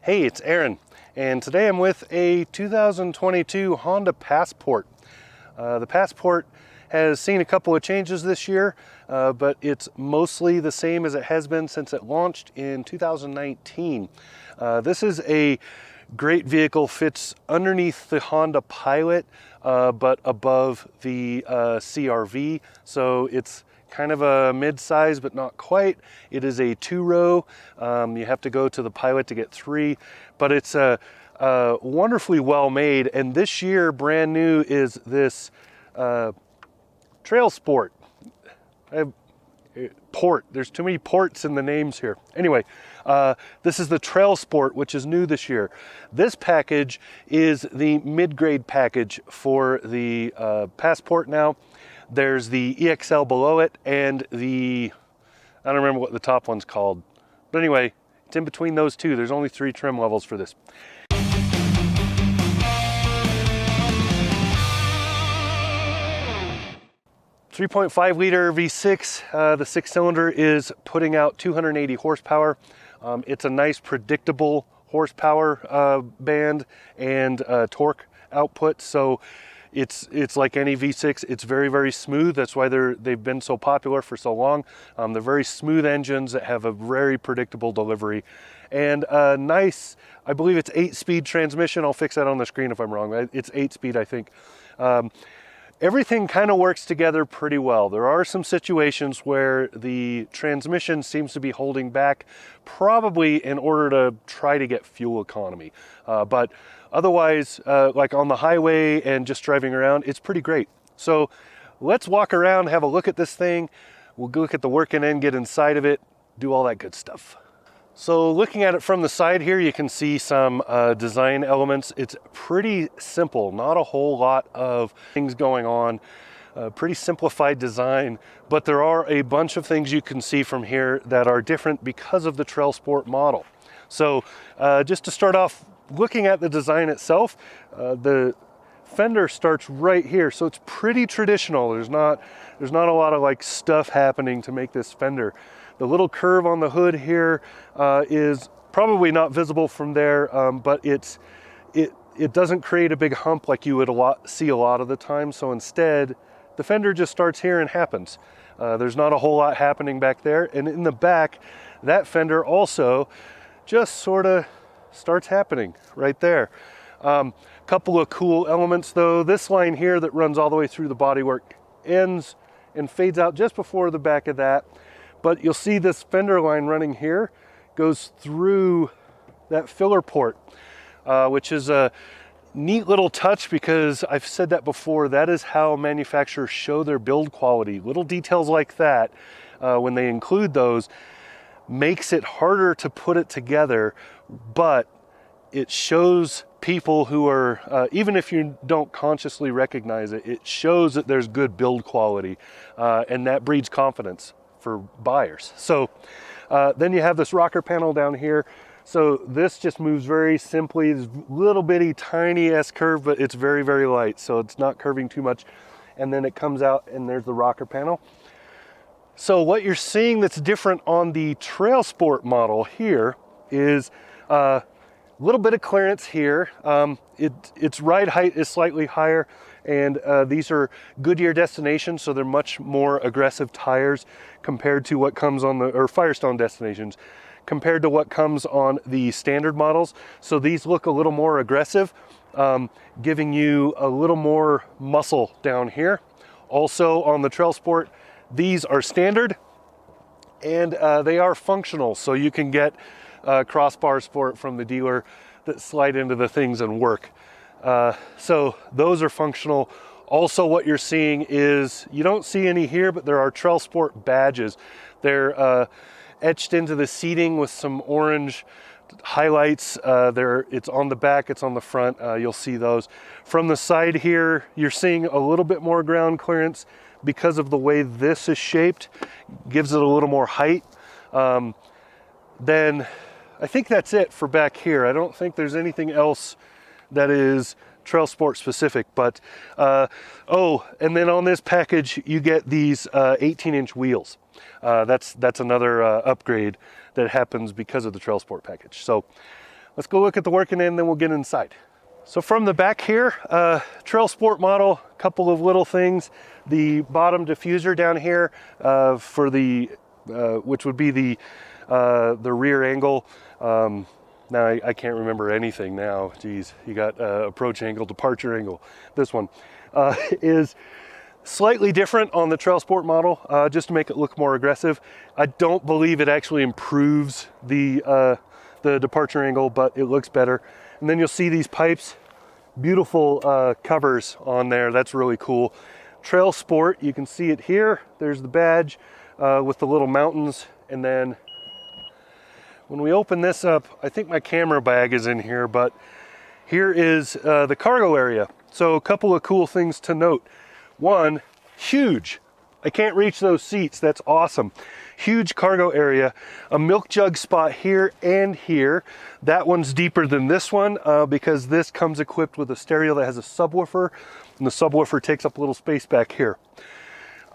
Hey, it's Aaron, and today I'm with a 2022 Honda Passport. The Passport has seen a couple of changes this year, but it's mostly the same as it has been since it launched in 2019. This is a great vehicle, fits underneath the Honda Pilot, but above the CR-V, so it's kind of a mid-size, but not quite. It is a two-row. You have to go to the Pilot to get three, but it's wonderfully well made. And this year, brand new, is this TrailSport. Port. There's too many ports in the names here. Anyway, this is the TrailSport, which is new this year. This package is the mid-grade package for the Passport now. There's the EXL below it and I don't remember what the top one's called. But anyway, it's in between those two. There's only 3 trim levels for this. 3.5-liter V6, the 6-cylinder is putting out 280 horsepower. It's a nice predictable horsepower band and torque output, so it's like any V6. It's very, very smooth. That's why they've been so popular for so long. They're very smooth engines that have a very predictable delivery. And nice, I believe it's 8-speed transmission. I'll fix that on the screen if I'm wrong. It's 8-speed, I think. Everything kind of works together pretty well. There are some situations where the transmission seems to be holding back, probably in order to try to get fuel economy. But otherwise, like on the highway and just driving around, it's pretty great. So let's walk around, have a look at this thing. We'll go look at the working end, get inside of it, do all that good stuff. So looking at it from the side here, you can see some design elements. It's pretty simple, not a whole lot of things going on. Pretty simplified design, but there are a bunch of things you can see from here that are different because of the TrailSport model. So just to start off, looking at the design itself, the fender starts right here, so it's pretty traditional. There's not a lot of like stuff happening to make this fender. The little curve on the hood here is probably not visible from there, but it doesn't create a big hump like you would see a lot of the time. So instead, the fender just starts here and happens. There's not a whole lot happening back there. And in the back, that fender also just sort of starts happening right there. Couple of cool elements though. This line here that runs all the way through the bodywork ends and fades out just before the back of that. But you'll see this fender line running here goes through that filler port, which is a neat little touch because I've said that before. That is how manufacturers show their build quality. Little details like that, when they include those, makes it harder to put it together, but it shows people who are, even if you don't consciously recognize it, it shows that there's good build quality, and that breeds confidence for buyers. So then you have this rocker panel down here. So this just moves very simply. This little bitty tiny S-curve, but it's very, very light, so it's not curving too much. And then it comes out and there's the rocker panel. So what you're seeing that's different on the TrailSport model here is a little bit of clearance here. Its ride height is slightly higher, and these are Goodyear Destinations, so they're much more aggressive tires compared to what comes on or Firestone Destinations, compared to what comes on the standard models. So these look a little more aggressive, giving you a little more muscle down here. Also on the TrailSport, these are standard, and they are functional, so you can get crossbars for it from the dealer that slide into the things and work. So those are functional. Also, what you're seeing is, you don't see any here, but there are TrailSport badges. They're etched into the seating with some orange highlights. It's on the back, it's on the front. You'll see those. From the side here, you're seeing a little bit more ground clearance because of the way this is shaped. Gives it a little more height. Then I think that's it for back here. I don't think there's anything else that is TrailSport specific, but and then on this package you get these 18-inch wheels. That's another upgrade that happens because of the TrailSport package. So let's go look at the working end, then we'll get inside. So from the back here, TrailSport model, couple of little things. The bottom diffuser down here for the, which would be the rear angle. Now I can't remember anything now. Geez, you got approach angle, departure angle. This one is slightly different on the TrailSport model, just to make it look more aggressive. I don't believe it actually improves the departure angle, but it looks better. And then you'll see these pipes, beautiful covers on there. That's really cool. TrailSport, you can see it here. There's the badge with the little mountains. And then when we open this up, I think my camera bag is in here, but here is the cargo area. So a couple of cool things to note. One, huge. I can't reach those seats. That's awesome. Huge cargo area, a milk jug spot here and here. That one's deeper than this one because this comes equipped with a stereo that has a subwoofer, and the subwoofer takes up a little space back here.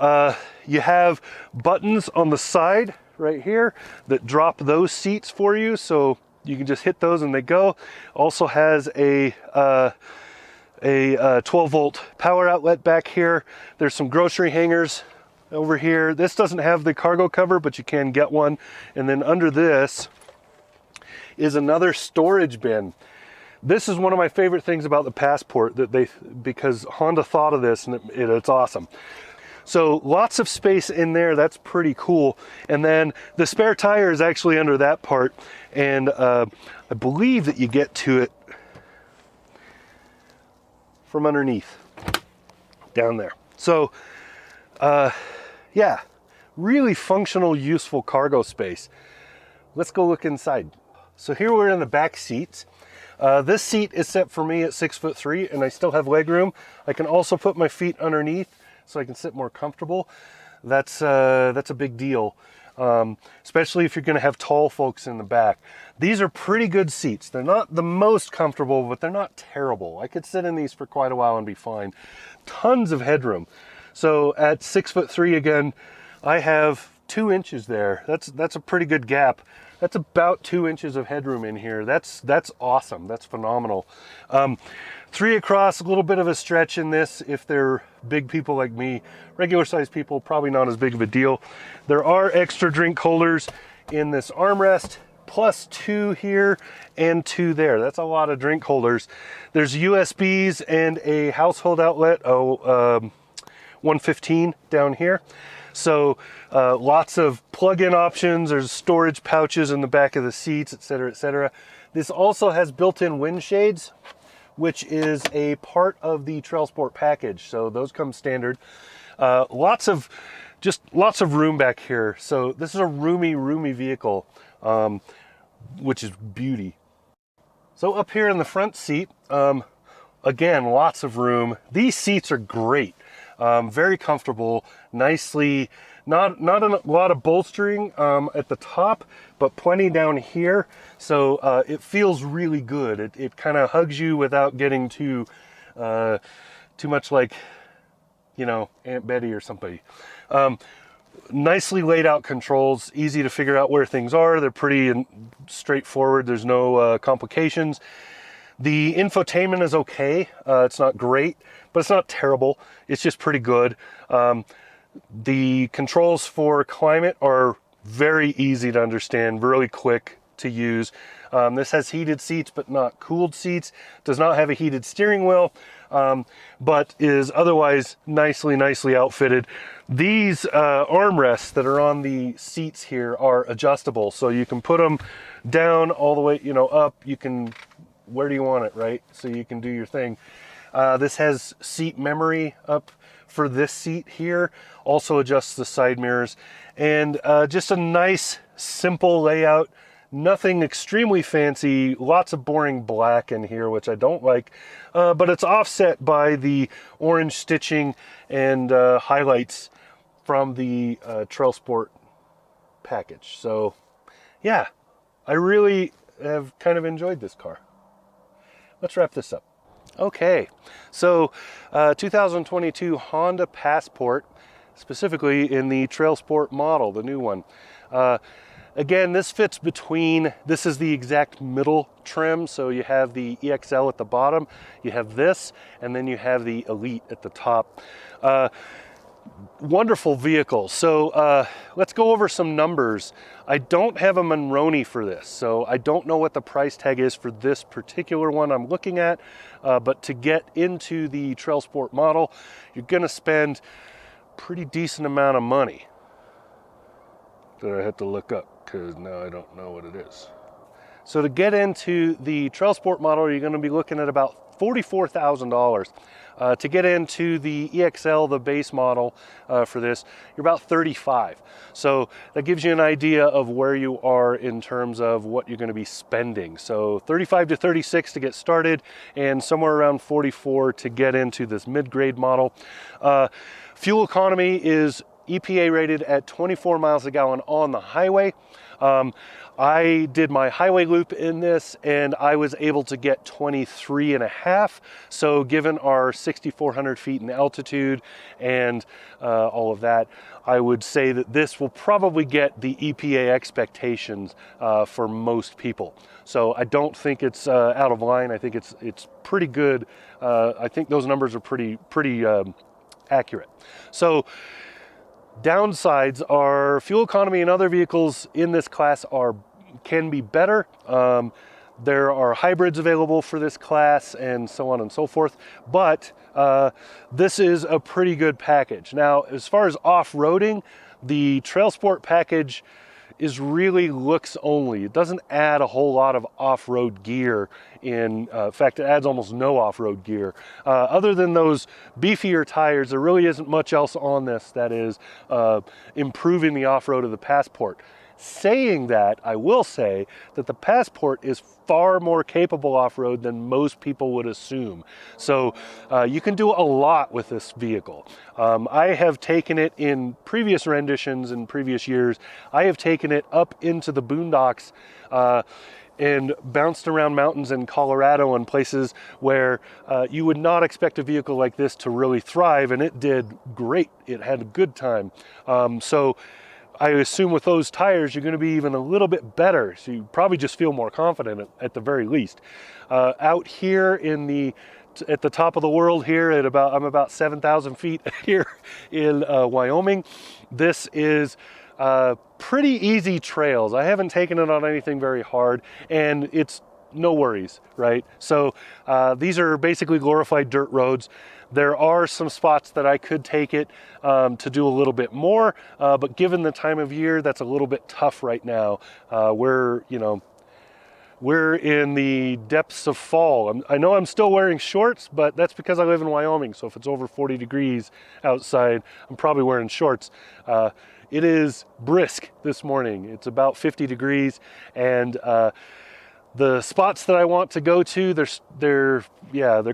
You have buttons on the side right here that drop those seats for you, so you can just hit those and they go. Also has a 12-volt power outlet back here. There's some grocery hangers over here. This doesn't have the cargo cover, but you can get one. And then under this is another storage bin. This is one of my favorite things about the Passport, because Honda thought of this, and it's awesome. So lots of space in there. That's pretty cool. And then the spare tire is actually under that part, and I believe that you get to it from underneath down there. So yeah, really functional, useful cargo space. Let's go look inside. So here we're in the back seats. This seat is set for me at 6'3", and I still have leg room. I can also put my feet underneath so I can sit more comfortable. That's a big deal, especially if you're going to have tall folks in the back. These are pretty good seats. They're not the most comfortable, but they're not terrible. I could sit in these for quite a while and be fine. Tons of headroom. So at 6'3" again, I have 2 inches there. That's a pretty good gap. That's about 2 inches of headroom in here. That's awesome. That's phenomenal. 3 across, a little bit of a stretch in this if they're big people like me. Regular sized people, probably not as big of a deal. There are extra drink holders in this armrest, plus 2 here and 2 there. That's a lot of drink holders. There's USBs and a household outlet, 115 down here. So lots of plug-in options. There's storage pouches in the back of the seats, etc., etc. This also has built-in wind shades, which is a part of the TrailSport package. So those come standard. Lots of room back here. So this is a roomy vehicle, which is beauty. So up here in the front seat, again, lots of room. These seats are great. Very comfortable, nicely, not a lot of bolstering at the top, but plenty down here. So it feels really good. It kind of hugs you without getting too much like, you know, Aunt Betty or somebody. Nicely laid out controls, easy to figure out where things are. They're pretty straightforward. There's no complications. The infotainment is okay. It's not great, but it's not terrible. It's just pretty good. The controls for climate are very easy to understand, really quick to use. This has heated seats, but not cooled seats. Does not have a heated steering wheel, but is otherwise nicely outfitted. These armrests that are on the seats here are adjustable, so you can put them down all the way, you know, up. You can, where do you want it, right? So you can do your thing. This has seat memory up for this seat here. Also adjusts the side mirrors, and just a nice, simple layout. Nothing extremely fancy. Lots of boring black in here, which I don't like, but it's offset by the orange stitching and highlights from the TrailSport package. So yeah, I really have kind of enjoyed this car. Let's wrap this up. Okay, so 2022 Honda Passport, specifically in the TrailSport model, the new one. Again, this fits between, this is the exact middle trim. So you have the EXL at the bottom, you have this, and then you have the Elite at the top. Wonderful vehicle. So let's go over some numbers. I don't have a Monroney for this, so I don't know what the price tag is for this particular one I'm looking at, but to get into the TrailSport model, you're going to spend a pretty decent amount of money that I had to look up because now I don't know what it is. So to get into the TrailSport model, you're going to be looking at about $44,000. To get into the EXL, the base model for this, you're about 35. So that gives you an idea of where you are in terms of what you're going to be spending. So 35 to 36 to get started, and somewhere around 44 to get into this mid-grade model. Fuel economy is EPA rated at 24 miles a gallon on the highway. I did my highway loop in this and I was able to get 23 and a half. So given our 6,400 feet in altitude and all of that, I would say that this will probably get the EPA expectations for most people. So I don't think it's out of line. I think it's pretty good. I think those numbers are pretty accurate. So downsides are fuel economy and other vehicles in this class can be better. There are hybrids available for this class and so on and so forth, but this is a pretty good package. Now, as far as off-roading, the TrailSport package is really looks only. It doesn't add a whole lot of off-road gear. In fact, it adds almost no off-road gear. Other than those beefier tires, there really isn't much else on this that is improving the off-road of the Passport. Saying that, I will say that the Passport is far more capable off-road than most people would assume. So you can do a lot with this vehicle. I have taken it in previous renditions in previous years. I have taken it up into the boondocks and bounced around mountains in Colorado and places where you would not expect a vehicle like this to really thrive, and it did great. It had a good time. So I assume with those tires, you're going to be even a little bit better. So you probably just feel more confident at the very least. Out here at the top of the world here I'm about 7,000 feet here in Wyoming. This is pretty easy trails. I haven't taken it on anything very hard, and it's no worries, right? So these are basically glorified dirt roads. There are some spots that I could take it to do a little bit more, but given the time of year, that's a little bit tough right now. We're in the depths of fall. I know I'm still wearing shorts, but that's because I live in Wyoming. So if it's over 40 degrees outside, I'm probably wearing shorts. It is brisk this morning. It's about 50 degrees, and the spots that I want to go to, they're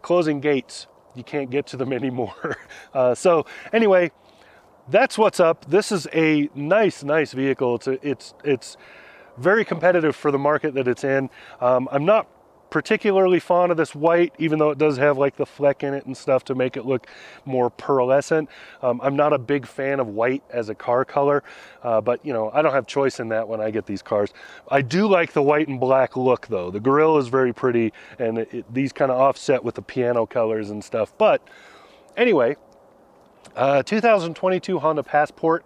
closing gates. You can't get to them anymore. So anyway, that's what's up. This is a nice vehicle. It's very competitive for the market that it's in. I'm not particularly fond of this white, even though it does have like the fleck in it and stuff to make it look more pearlescent. I'm not a big fan of white as a car color, but I don't have choice in that when I get these cars. I do like the white and black look though. The grille is very pretty, and these kind of offset with the piano colors and stuff. But anyway, 2022 Honda Passport,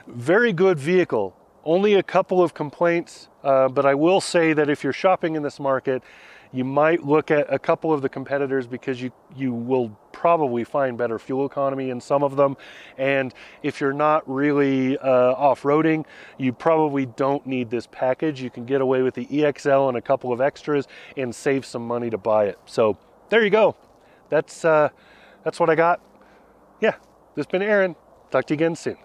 very good vehicle. Only a couple of complaints, but I will say that if you're shopping in this market, you might look at a couple of the competitors because you will probably find better fuel economy in some of them. And if you're not really off-roading, you probably don't need this package. You can get away with the EXL and a couple of extras and save some money to buy it. So there you go. That's what I got. Yeah, this has been Aaron. Talk to you again soon.